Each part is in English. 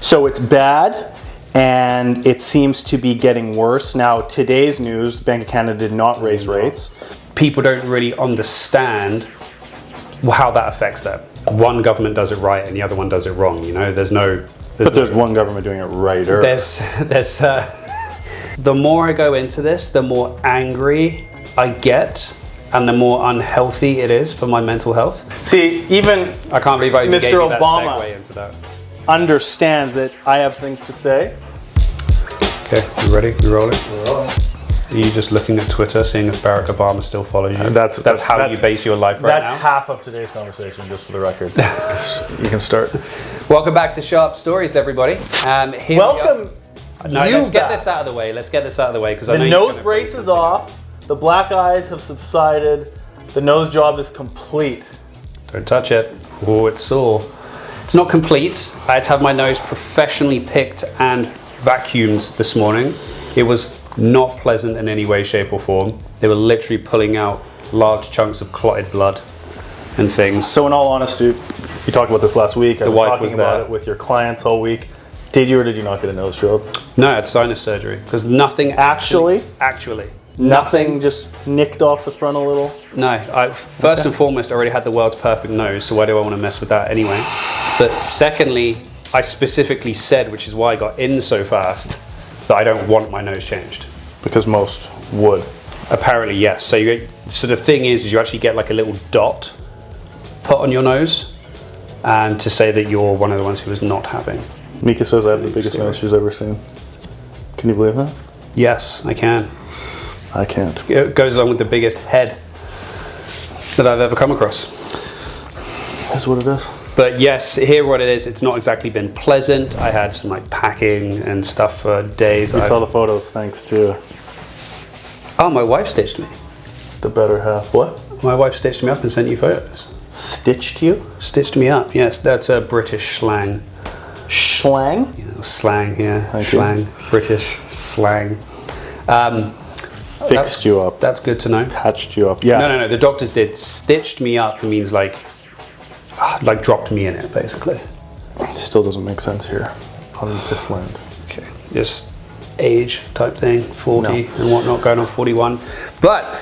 So it's bad, and it seems to be getting worse. Now, today's news, Bank of Canada did not raise rates. People don't really understand how that affects them. One government does it right and the other one does it wrong. You know, there's one government doing it right. The more I go into this, the more angry I get, and the more unhealthy it is for my mental health. See, even I can't believe I even gave you that Obama segue into that. understands that I have things to say. Okay, you ready? You rolling? We're rolling. Are you just looking at Twitter, seeing if Barack Obama still follows you? That's how you base your life right now? That's half of today's conversation, just for the record. You can start. Welcome back to Sharp Stories, everybody. Welcome. Let's get this out of the way. Because the nose brace is off. The black eyes have subsided. The nose job is complete. Don't touch it. Oh, it's sore. It's not complete. I had to have my nose professionally picked and vacuumed this morning. It was not pleasant in any way, shape, or form. They were literally pulling out large chunks of clotted blood and things. So in all honesty, you talked about this last week. The wife was there. About it with your clients all week. Did you or did you not get a nose job? No, I had sinus surgery because nothing actually. Nothing just nicked off the front a little? No, I first and foremost already had the world's perfect nose, so why do I want to mess with that anyway? But secondly, I specifically said, which is why I got in so fast, that I don't want my nose changed. Because most would. Apparently, yes. So the thing is you actually get like a little dot put on your nose, and to say that you're one of the ones who is not having. Mika says I have the biggest nose she's ever seen. Can you believe that? Yes, I can. I can't. It goes along with the biggest head that I've ever come across. That's what it is. But yes, here what it is, it's not exactly been pleasant. I had some like packing and stuff for days. We saw the photos, thanks to... Oh, my wife stitched me. The better half. What? My wife stitched me up and sent you photos. Stitched you? Stitched me up, yes. That's a British slang. Schlang? Yeah, slang, yeah. Thank slang. you. British slang. Fixed you up. That's good to know. Patched you up. Yeah. No. The doctors did. Stitched me up means like dropped me in it, basically. Still doesn't make sense here on this land. Okay. Just age type thing, 40 and whatnot, going on 41. But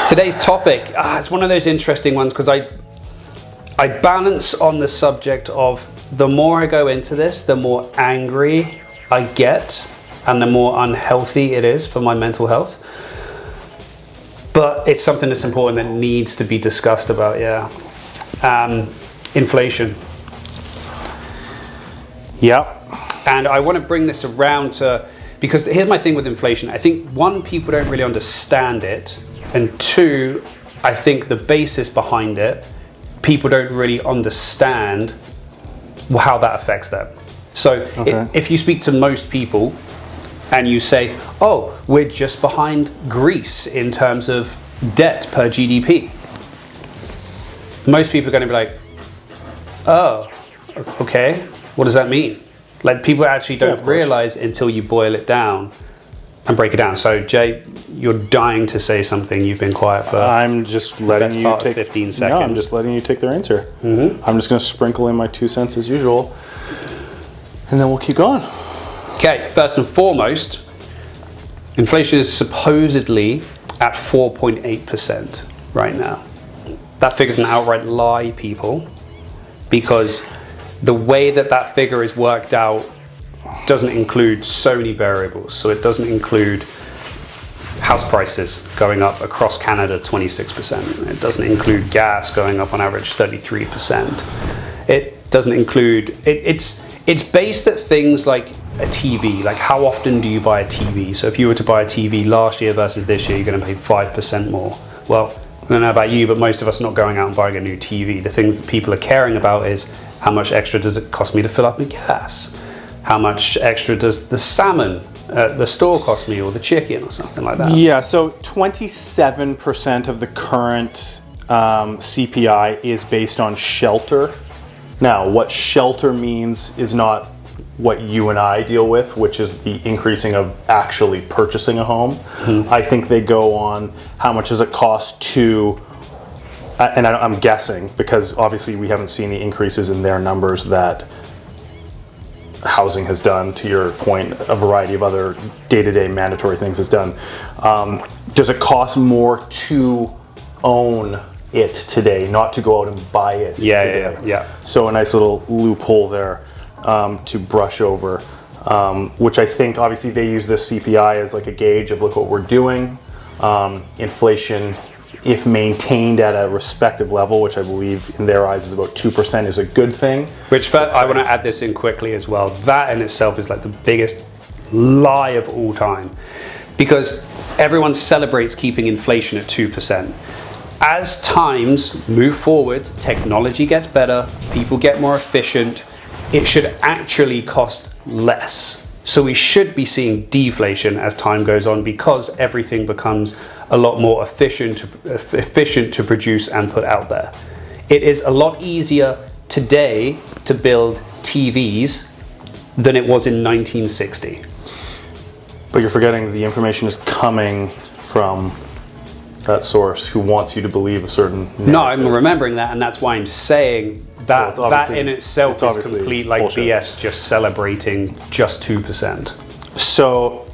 today's topic, it's one of those interesting ones because I balance on the subject of the more I go into this, the more angry I get and the more unhealthy it is for my mental health. But it's something that's important that needs to be discussed about, yeah. Inflation. Yeah. And I want to bring this around to, because here's my thing with inflation. I think one, people don't really understand it. And two, I think the basis behind it, people don't really understand how that affects them. So if you speak to most people and you say, oh, we're just behind Greece in terms of debt per GDP. Most people are going to be like, oh, okay, what does that mean? Like people actually don't realize until you boil it down and break it down. So Jay, you're dying to say something. You've been quiet for I'm just letting the best you part take of 15 seconds. No, I'm just letting you take the reins here. Mm-hmm. I'm just going to sprinkle in my 2 cents as usual, and then we'll keep going. Okay, first and foremost, inflation is supposedly at 4.8% right now. That figure's an outright lie, people, because the way that figure is worked out doesn't include so many variables. So it doesn't include house prices going up across Canada 26%. It doesn't include gas going up on average 33%. It doesn't include, it's based at things like a TV, like how often do you buy a TV? So if you were to buy a TV last year versus this year, you're going to pay 5% more. Well, I don't know about you, but most of us are not going out and buying a new TV. The things that people are caring about is how much extra does it cost me to fill up with gas? How much extra does the salmon at the store cost me, or the chicken or something like that? Yeah, so 27% of the current CPI is based on shelter. Now, what shelter means is not what you and I deal with, which is the increasing of actually purchasing a home. Mm-hmm. I think they go on how much does it cost to, and I'm guessing because obviously we haven't seen the increases in their numbers that housing has done, to your point, a variety of other day-to-day mandatory things it's done. Does it cost more to own it today, not to go out and buy it today? Yeah. So a nice little loophole there to brush over, which I think obviously they use this CPI as like a gauge of look what we're doing. Inflation, if maintained at a respective level, which I believe in their eyes is about 2%, is a good thing. Which I want to add this in quickly as well. That in itself is like the biggest lie of all time, because everyone celebrates keeping inflation at 2%. As times move forward, technology gets better, people get more efficient, it should actually cost less. So we should be seeing deflation as time goes on, because everything becomes a lot more efficient to produce and put out there. It is a lot easier today to build TVs than it was in 1960. But you're forgetting the information is coming from that source who wants you to believe a certain narrative. No, I'm remembering that, and that's why I'm saying that that in itself is complete like bullshit. BS, just celebrating just 2%. So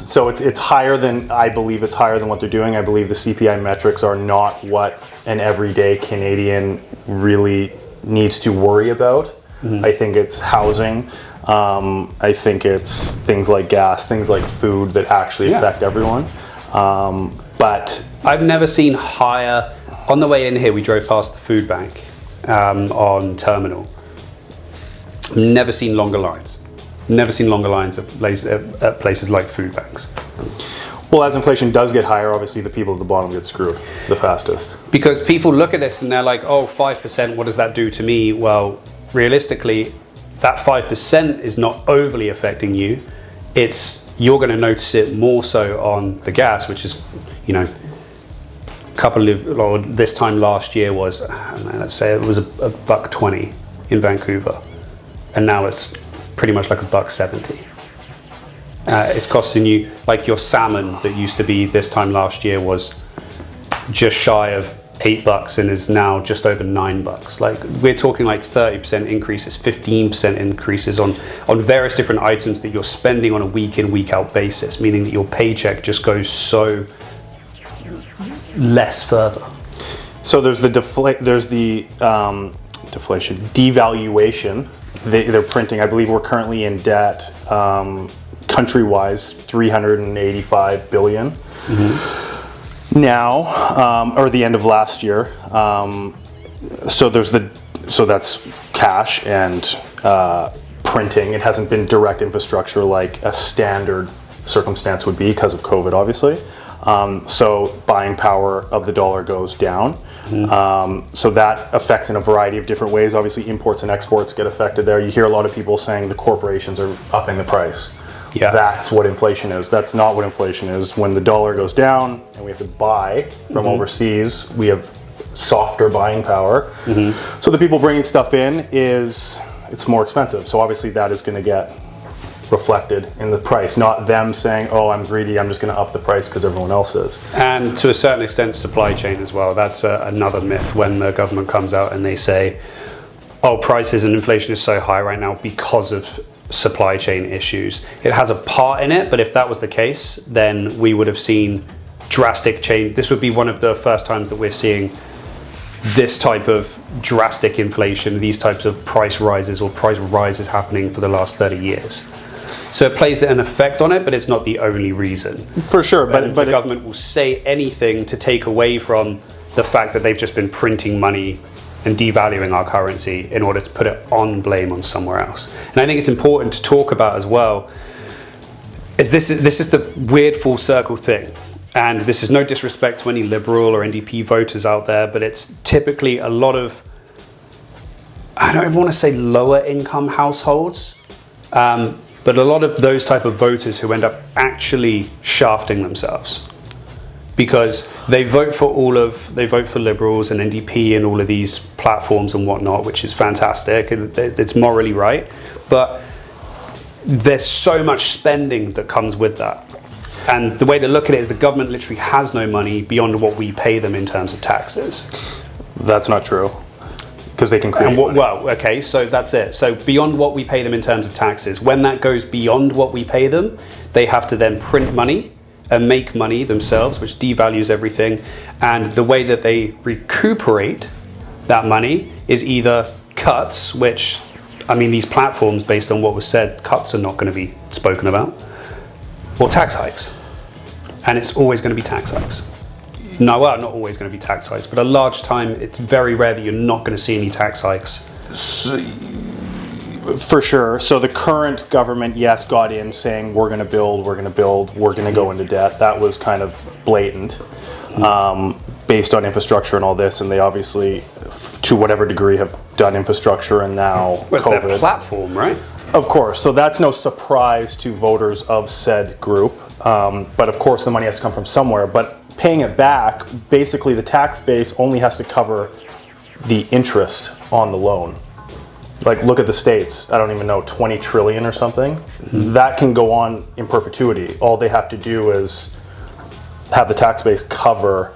so it's higher than, I believe it's higher than what they're doing. I believe the CPI metrics are not what an everyday Canadian really needs to worry about. Mm-hmm. I think it's housing. I think it's things like gas, things like food that actually affect everyone. But I've never seen higher. On the way in here, we drove past the food bank on Terminal. Never seen longer lines. Never seen longer lines at places like food banks. Well, as inflation does get higher, obviously the people at the bottom get screwed the fastest. Because people look at this and they're like, oh, 5%, what does that do to me? Well, realistically, that 5% is not overly affecting you. You're going to notice it more so on the gas, which is, this time last year was, let's say it was $1.20 in Vancouver, and now it's pretty much like $1.70. It's costing you, like your salmon that used to be this time last year was just shy of $8 and is now just over $9. Like we're talking like 30% increases, 15% increases on various different items that you're spending on a week in, week out basis, meaning that your paycheck just goes so less further. So there's the devaluation. They're printing. I believe we're currently in debt, country-wise, $385 billion. Mm-hmm. Now, or the end of last year. So that's cash and printing. It hasn't been direct infrastructure like a standard circumstance would be because of COVID, obviously. So buying power of the dollar goes down. Mm-hmm. So that affects in a variety of different ways. Obviously, imports and exports get affected there. You hear a lot of people saying the corporations are upping the price. Yeah. That's what inflation is. That's not what inflation is. When the dollar goes down and we have to buy from overseas, we have softer buying power. Mm-hmm. So the people bringing stuff in it's more expensive. So obviously that is going to get reflected in the price, not them saying, oh, I'm greedy, I'm just going to up the price because everyone else is. And to a certain extent, supply chain as well. That's another myth when the government comes out and they say, oh, prices and inflation is so high right now because of supply chain issues. It has a part in it, but if that was the case, then we would have seen drastic change. This would be one of the first times that we're seeing this type of drastic inflation, these types of price rises happening for the last 30 years. So it plays an effect on it, but it's not the only reason. For sure, but the government will say anything to take away from the fact that they've just been printing money and devaluing our currency in order to put it on blame on somewhere else. And I think it's important to talk about as well, is this is the weird full circle thing. And this is no disrespect to any Liberal or NDP voters out there, but it's typically a lot of, I don't even want to say lower income households, but a lot of those type of voters who end up actually shafting themselves. Because they vote for Liberals and NDP and all of these platforms and whatnot, which is fantastic. It's morally right, but there's so much spending that comes with that. And the way to look at it is the government literally has no money beyond what we pay them in terms of taxes. That's not true. because they can create money. Well, okay, so that's it. So beyond what we pay them in terms of taxes, when that goes beyond what we pay them, they have to then print money and make money themselves, which devalues everything. And the way that they recuperate that money is either cuts, which, I mean, these platforms, based on what was said, cuts are not going to be spoken about, or tax hikes. And it's always going to be tax hikes. No, well, not always going to be tax hikes, but a large time, it's very rare that you're not going to see any tax hikes. For sure. So the current government, yes, got in saying we're going to build, we're going to go into debt. That was kind of blatant, based on infrastructure and all this, and they obviously, to whatever degree, have done infrastructure and now Well, it's COVID. their platform, right? Of course. So that's no surprise to voters of said group. But of course, the money has to come from somewhere. But paying it back, basically the tax base only has to cover the interest on the loan. Like, look at the states, I don't even know, 20 trillion or something. Mm-hmm. That can go on in perpetuity. All they have to do is have the tax base cover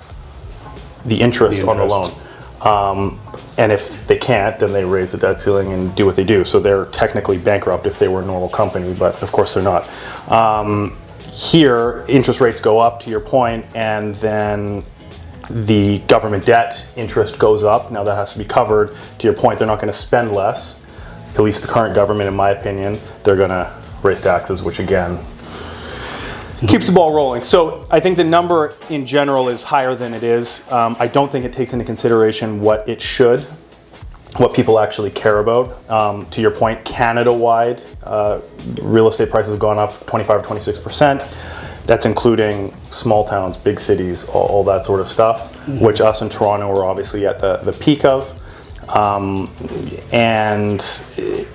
the interest on the loan. And if they can't, then they raise the debt ceiling and do what they do. So they're technically bankrupt if they were a normal company, but of course they're not. Here, interest rates go up, to your point, and then the government debt interest goes up. Now that has to be covered. To your point, they're not going to spend less. At least the current government, in my opinion, they're going to raise taxes, which again keeps the ball rolling. So I think the number in general is higher than it is. I don't think it takes into consideration what it should, what people actually care about. To your point, Canada-wide, real estate prices have gone up 25 or 26%. That's including small towns, big cities, all that sort of stuff, which us in Toronto are obviously at the peak of. And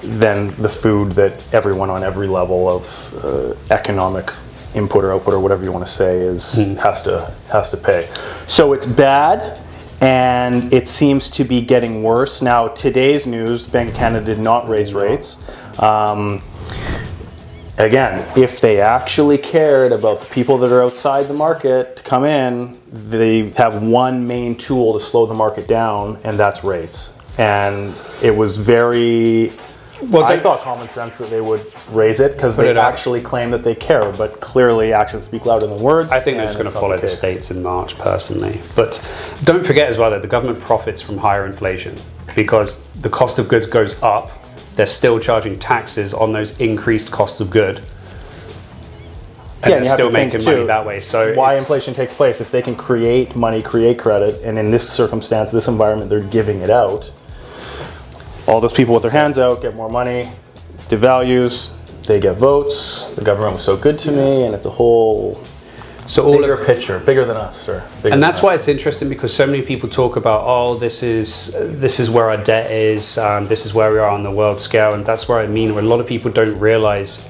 then the food that everyone on every level of economic input or output or whatever you want to say has to pay. So it's bad, and it seems to be getting worse. Now, today's news, Bank of Canada did not raise rates. Again, if they actually cared about the people that are outside the market to come in, they have one main tool to slow the market down, and that's rates. And it was very... Well, I thought common sense that they would raise it because they actually claim that they care, but clearly actions speak louder than words. I think they're just going to follow the states in March, personally. But don't forget as well that the government profits from higher inflation because the cost of goods goes up. They're still charging taxes on those increased costs of good. And they're still making money that way. So why inflation takes place, if they can create money, create credit, and in this circumstance, this environment, they're giving it out. All those people with their hands out get more money, devalues, they get votes, the government was so good to me, and it's a whole bigger picture, bigger than us, sir. And that's why it's interesting, because so many people talk about, oh, this is where our debt is, this is where we are on the world scale, and that's where I mean, where a lot of people don't realize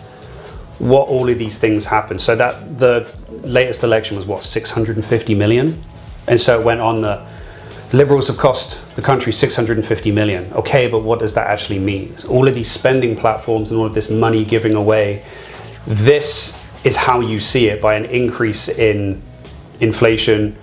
what all of these things happen. So that the latest election was what, 650 million? And so it went on the Liberals have cost the country 650 million. Okay, but what does that actually mean? All of these spending platforms and all of this money giving away, this is how you see it, by an increase in inflation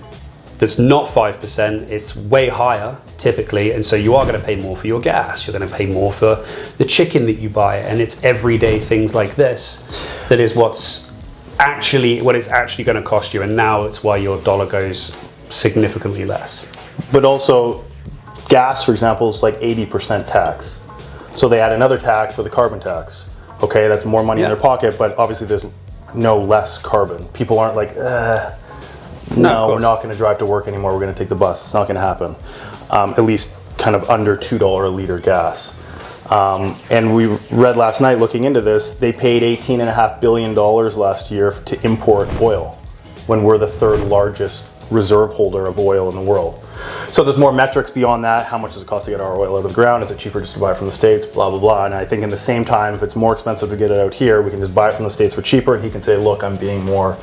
that's not 5%, it's way higher typically, and so you are going to pay more for your gas, you're going to pay more for the chicken that you buy, and it's everyday things like this that is what it's actually going to cost you, and now it's why your dollar goes significantly less. But also, gas, for example, is like 80% tax. So they add another tax for the carbon tax. Okay, that's more money in their pocket, but obviously there's no less carbon. People aren't like, no, we're not going to drive to work anymore, we're going to take the bus. It's not going to happen. At least kind of under $2 a liter gas. And we read last night, looking into this, they paid $18.5 billion last year to import oil, when we're the third largest reserve holder of oil in the world. So there's more metrics beyond that. How much does it cost to get our oil out of the ground? Is it cheaper just to buy it from the States? Blah, blah, blah. And I think in the same time, if it's more expensive to get it out here, we can just buy it from the States for cheaper, and he can say, look, I'm being more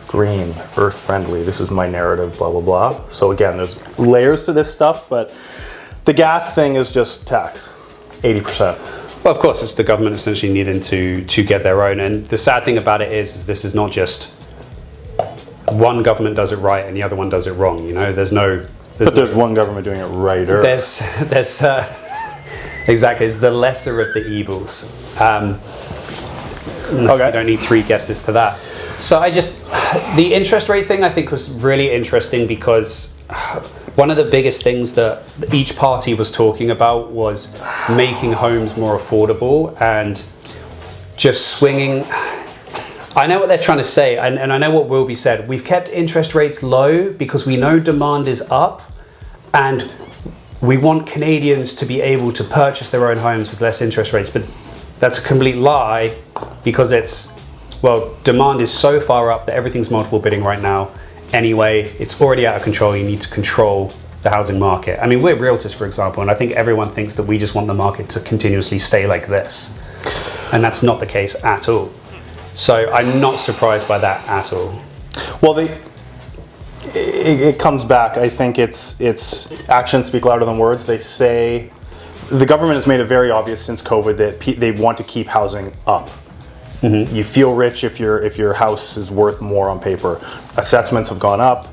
green, earth friendly. This is my narrative, blah, blah, blah. So again, there's layers to this stuff, but the gas thing is just tax, 80%. Well, of course, it's the government essentially needing to get their own. And the sad thing about it is this is not just one government does it right and the other one does it wrong. You know, there's no But there's one government doing it right. Or there's exactly. It's the lesser of the evils. Okay. You don't need three guesses to that. So the interest rate thing I think was really interesting because one of the biggest things that each party was talking about was making homes more affordable and just swinging. I know what they're trying to say, and I know what will be said. We've kept interest rates low because we know demand is up, and we want Canadians to be able to purchase their own homes with less interest rates. But that's a complete lie because demand is so far up that everything's multiple bidding right now. Anyway, it's already out of control. You need to control the housing market. I mean, we're realtors, for example, and I think everyone thinks that we just want the market to continuously stay like this. And that's not the case at all. So I'm not surprised by that at all. Well, it comes back. I think it's actions speak louder than words. They say the government has made it very obvious since COVID that they want to keep housing up. Mm-hmm. You feel rich if your house is worth more on paper. Assessments have gone up.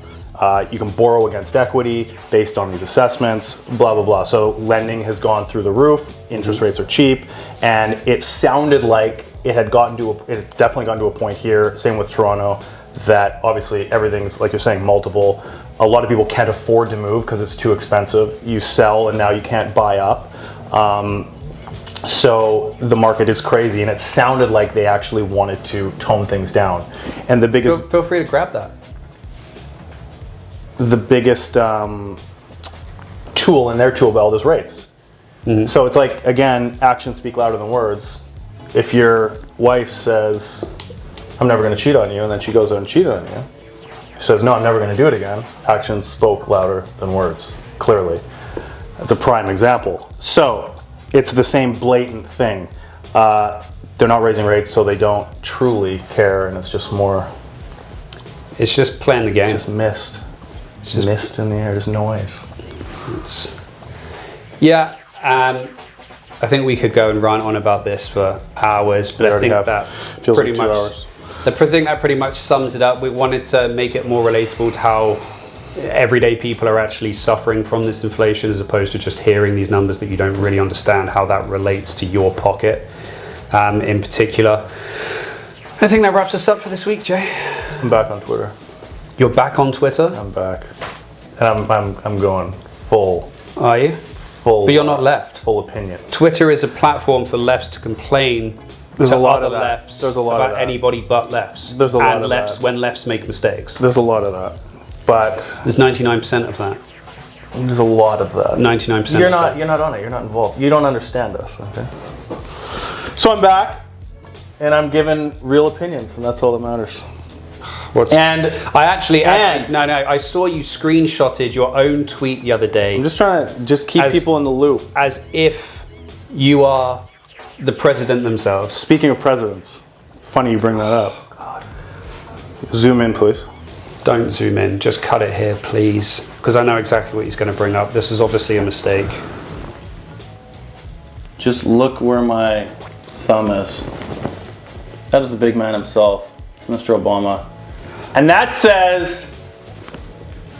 You can borrow against equity based on these assessments, blah, blah, blah. So lending has gone through the roof. Interest rates are cheap. And it sounded like it's definitely gotten to a point here, same with Toronto, that obviously everything's, like you're saying, multiple. A lot of people can't afford to move because it's too expensive. You sell and now you can't buy up. So the market is crazy, and it sounded like they actually wanted to tone things down. And the biggest... Feel free to grab that. The biggest tool in their tool belt is rates. Mm-hmm. So it's like, again, actions speak louder than words. If your wife says, I'm never going to cheat on you, and then she goes out and cheated on you, she says, no, I'm never going to do it again, actions spoke louder than words, clearly. That's a prime example. So it's the same blatant thing. They're not raising rates, so they don't truly care, and it's just more... It's just playing the game. It's just mist. It's just mist in the air, there's noise. I think we could go and rant on about this for hours, but I think that feels pretty like 2 much hours. I think that pretty much sums it up. We wanted to make it more relatable to how everyday people are actually suffering from this inflation, as opposed to just hearing these numbers that you don't really understand how that relates to your pocket in particular. I think that wraps us up for this week, Jay. I'm back on Twitter. You're back on Twitter? I'm back. And I'm going full. Are you? Full. But you're not left. Full opinion. Twitter is a platform for lefts to complain There's to a lot other of that. lefts There's a lot about of that. anybody but lefts. There's a lot of lefts that. when lefts make mistakes. There's a lot of that. But There's 99% of that. there's a lot of that. 99%. You're not on it. You're not involved. You don't understand us, okay? So I'm back, and I'm giving real opinions, and that's all that matters. I saw you screenshotted your own tweet the other day. I'm just trying to keep people in the loop. As if you are the president themselves. Speaking of presidents, funny you bring that up. Oh, God. Zoom in, please. Don't zoom in. Just cut it here, please. Because I know exactly what he's going to bring up. This is obviously a mistake. Just look where my thumb is. That is the big man himself. It's Mr. Obama. And that says,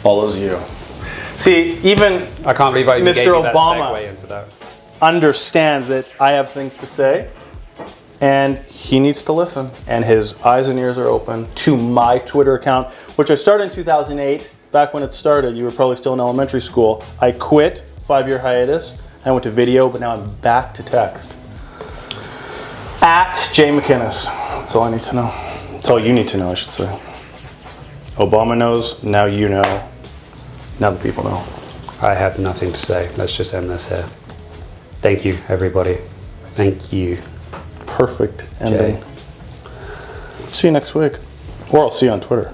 Follows you. see, even I can't believe I even gave Mr. you that Obama segue into that. understands that I have things to say, and he needs to listen. And his eyes and ears are open to my Twitter account, which I started in 2008. Back when it started, you were probably still in elementary school. I quit, 5-year hiatus. I went to video, but now I'm back to text. At J McInnes. That's all I need to know. That's all you need to know, I should say. Obama knows, now you know, now the people know. I have nothing to say. Let's just end this here. Thank you, everybody. Thank you. Perfect ending. Jay. See you next week. Or I'll see you on Twitter.